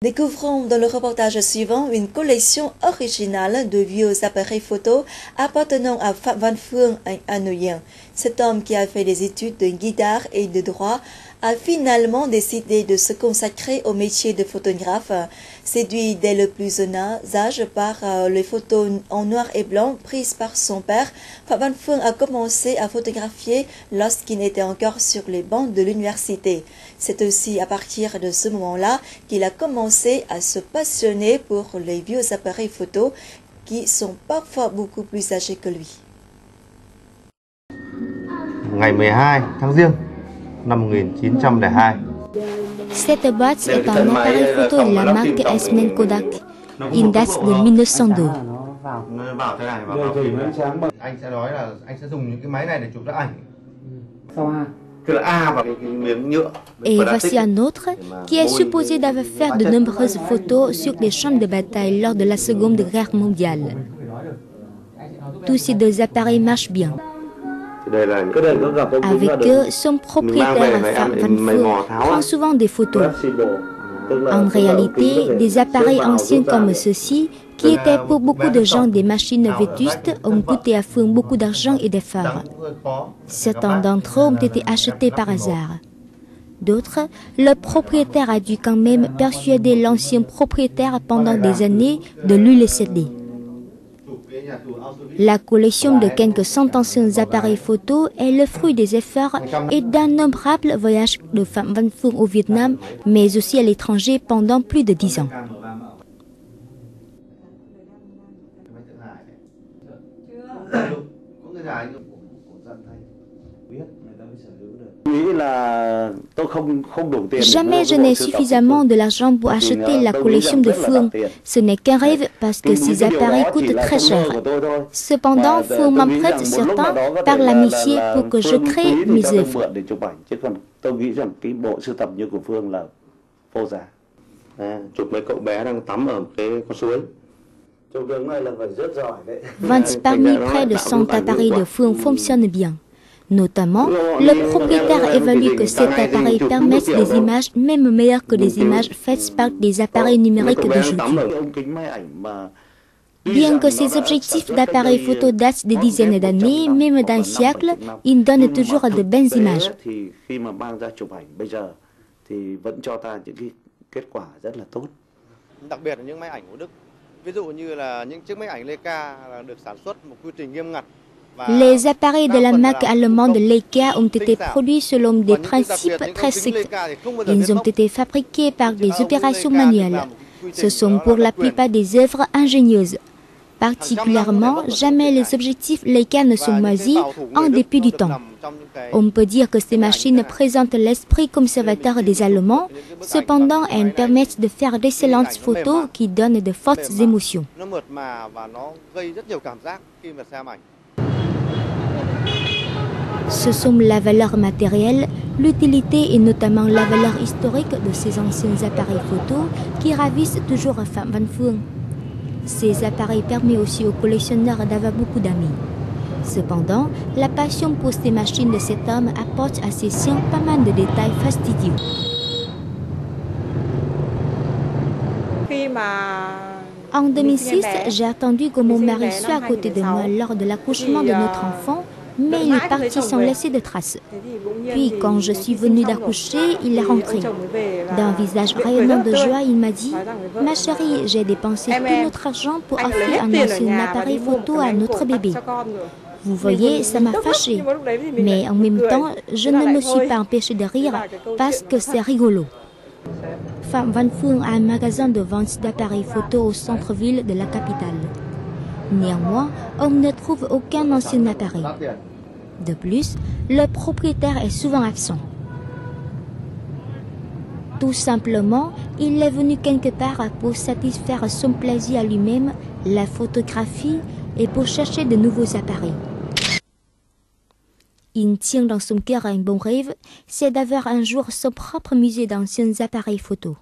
Découvrons dans le reportage suivant une collection originale de vieux appareils photo appartenant à Phạm Văn Phương, un Hanoïen. Cet homme qui a fait des études de guitare et de droit a finalement décidé de se consacrer au métier de photographe. Séduit dès le plus jeune âge par les photos en noir et blanc prises par son père, Phạm Văn Phương a commencé à photographier lorsqu'il était encore sur les bancs de l'université. C'est aussi à partir de ce moment-là qu'il a commencé à se passionner pour les vieux appareils photo qui sont parfois beaucoup plus âgés que lui. Ngày 12 tháng Giêng năm 1902. Cette boîte est un appareil photo de la marque Eastman Kodak. Il date de 1902. Anh sẽ nói là anh sẽ dùng những cái máy này để chụp ra ảnh. Et voici un autre qui est supposé d'avoir fait de nombreuses photos sur des champs de bataille lors de la Seconde Guerre mondiale. Tous ces deux appareils marchent bien. Avec eux, son propriétaire Phạm Văn Phương prend souvent des photos. En réalité, des appareils anciens comme ceux-ci, qui étaient pour beaucoup de gens des machines vétustes, ont coûté à Phương beaucoup d'argent et d'efforts. Certains d'entre eux ont été achetés par hasard. D'autres, le propriétaire a dû quand même persuader l'ancien propriétaire pendant des années de lui les céder. La collection de quelques cent anciens appareils photo est le fruit des efforts et d'innombrables voyages de Phạm Văn Phương au Vietnam, mais aussi à l'étranger pendant plus de 10 ans. Jamais je n'ai suffisamment de l'argent pour acheter la collection de Phương. Ce n'est qu'un rêve parce que ces appareils coûtent très cher. Cependant, Phương m'emprunte certains par l'amitié pour que je crée mes œuvres. Parmi près de 100 appareils de Phương fonctionnent bien. Notamment, le propriétaire évalue que cet appareil permet des images même meilleures que des images faites par des appareils numériques d'aujourd'hui. Bien que ces objectifs d'appareils photo datent des dizaines d'années, même d'un siècle, ils donnent toujours de belles images. Les appareils de la marque allemande Leica ont été produits selon des principes très stricts. Ils ont été fabriqués par des opérations manuelles. Ce sont pour la plupart des œuvres ingénieuses. Particulièrement, jamais les objectifs Leica ne sont moisis en dépit du temps. On peut dire que ces machines présentent l'esprit conservateur des Allemands, cependant elles permettent de faire d'excellentes photos qui donnent de fortes émotions. Ce sont la valeur matérielle, l'utilité et notamment la valeur historique de ces anciens appareils photo qui ravissent toujours Phạm Văn Phương. Ces appareils permettent aussi aux collectionneurs d'avoir beaucoup d'amis. Cependant, la passion pour ces machines de cet homme apporte à ses siens pas mal de détails fastidieux. En 2006, j'ai attendu que mon mari soit à côté de moi lors de l'accouchement de notre enfant, mais il est parti sans laisser de traces. Puis, quand je suis venue d'accoucher, il est rentré. D'un visage rayonnant de joie, il m'a dit « Ma chérie, j'ai dépensé tout notre argent pour offrir un ancien appareil photo à notre bébé. » Vous voyez, ça m'a fâchée. Mais en même temps, je ne me suis pas empêchée de rire parce que c'est rigolo. Phạm Văn Phương a un magasin de vente d'appareils photo au centre-ville de la capitale. Néanmoins, on ne trouve aucun ancien appareil. De plus, le propriétaire est souvent absent. Tout simplement, il est venu quelque part pour satisfaire son plaisir à lui-même, la photographie, et pour chercher de nouveaux appareils. Il tient dans son cœur un bon rêve, c'est d'avoir un jour son propre musée d'anciens appareils photo.